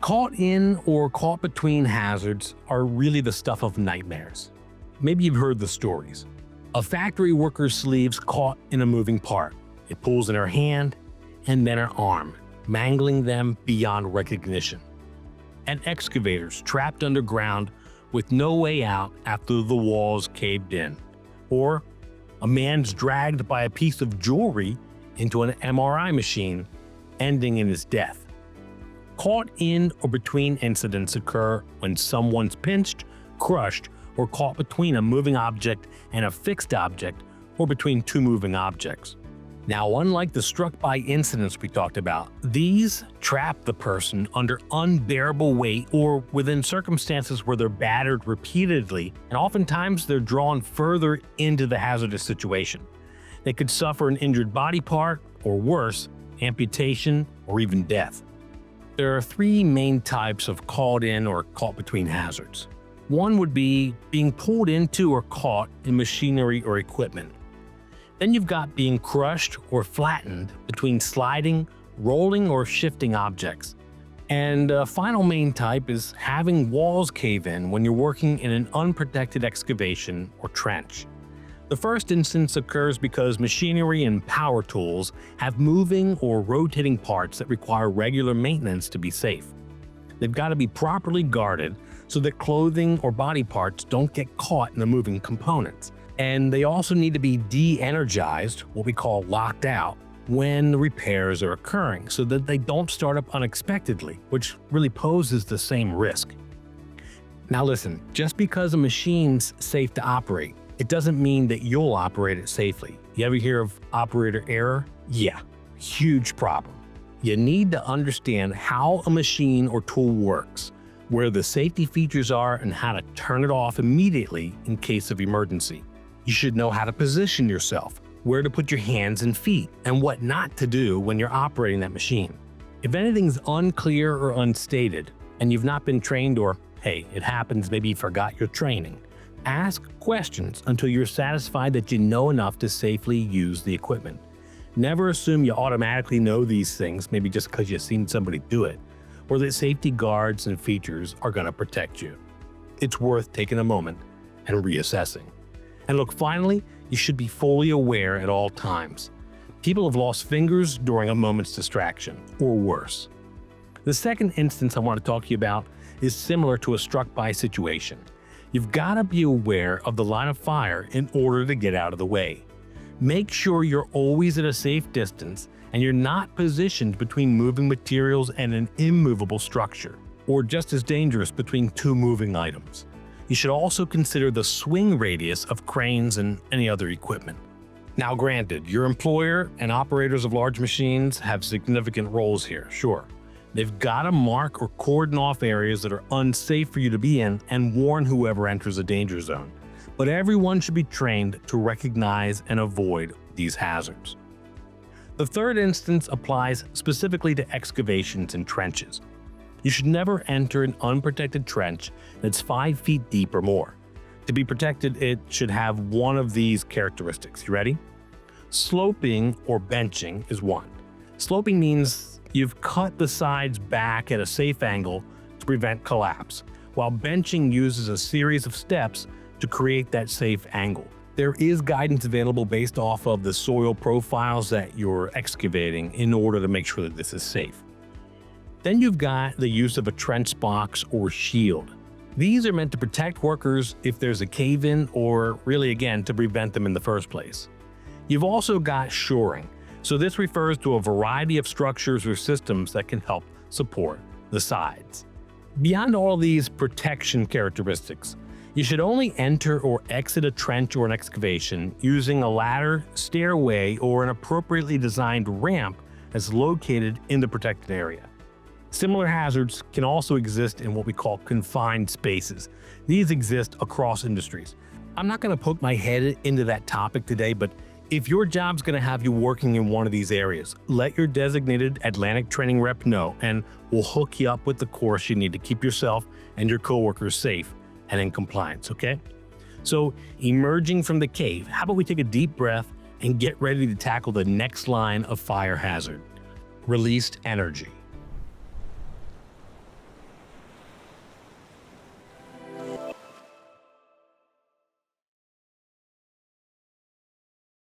Caught in or caught between hazards are really the stuff of nightmares. Maybe you've heard the stories. A factory worker's sleeves caught in a moving part. It pulls in her hand and then her arm, mangling them beyond recognition. And excavators trapped underground with no way out after the walls caved in. Or a man's dragged by a piece of jewelry into an MRI machine, ending in his death. Caught in or between incidents occur when someone's pinched, crushed, or caught between a moving object and a fixed object, or between two moving objects. Now, unlike the struck-by incidents we talked about, these trap the person under unbearable weight or within circumstances where they're battered repeatedly, and oftentimes they're drawn further into the hazardous situation. They could suffer an injured body part, or worse, amputation or even death. There are three main types of caught in or caught between hazards. One would be being pulled into or caught in machinery or equipment. Then you've got being crushed or flattened between sliding, rolling, or shifting objects. And a final main type is having walls cave in when you're working in an unprotected excavation or trench. The first instance occurs because machinery and power tools have moving or rotating parts that require regular maintenance to be safe. They've got to be properly guarded so that clothing or body parts don't get caught in the moving components. And they also need to be de-energized, what we call locked out, when the repairs are occurring so that they don't start up unexpectedly, which really poses the same risk. Now listen, just because a machine's safe to operate, it doesn't mean that you'll operate it safely. You ever hear of operator error? Yeah, huge problem. You need to understand how a machine or tool works, where the safety features are, and how to turn it off immediately in case of emergency. You should know how to position yourself, where to put your hands and feet, and what not to do when you're operating that machine. If anything's unclear or unstated, and you've not been trained, or hey, it happens, maybe you forgot your training, ask questions until you're satisfied that you know enough to safely use the equipment. Never assume you automatically know these things, maybe just because you've seen somebody do it, or that safety guards and features are going to protect you. It's worth taking a moment and reassessing. And look, finally, you should be fully aware at all times. People have lost fingers during a moment's distraction, or worse. The second instance I want to talk to you about is similar to a struck-by situation. You've got to be aware of the line of fire in order to get out of the way. Make sure you're always at a safe distance and you're not positioned between moving materials and an immovable structure, or just as dangerous, between two moving items. You should also consider the swing radius of cranes and any other equipment. Now granted, your employer and operators of large machines have significant roles here, sure. They've got to mark or cordon off areas that are unsafe for you to be in and warn whoever enters a danger zone. But everyone should be trained to recognize and avoid these hazards. The third instance applies specifically to excavations and trenches. You should never enter an unprotected trench that's 5 feet deep or more. To be protected, it should have one of these characteristics. You ready? Sloping or benching is one. Sloping means you've cut the sides back at a safe angle to prevent collapse, while benching uses a series of steps to create that safe angle. There is guidance available based off of the soil profiles that you're excavating in order to make sure that this is safe. Then you've got the use of a trench box or shield. These are meant to protect workers if there's a cave-in, or really again to prevent them in the first place. You've also got shoring. So this refers to a variety of structures or systems that can help support the sides. Beyond all these protection characteristics, you should only enter or exit a trench or an excavation using a ladder, stairway, or an appropriately designed ramp that's located in the protected area. Similar hazards can also exist in what we call confined spaces. These exist across industries. I'm not going to poke my head into that topic today, but if your job's going to have you working in one of these areas, let your designated Atlantic training rep know, and we'll hook you up with the course you need to keep yourself and your coworkers safe and in compliance, okay? So, emerging from the cave, how about we take a deep breath and get ready to tackle the next line of fire hazard: released energy.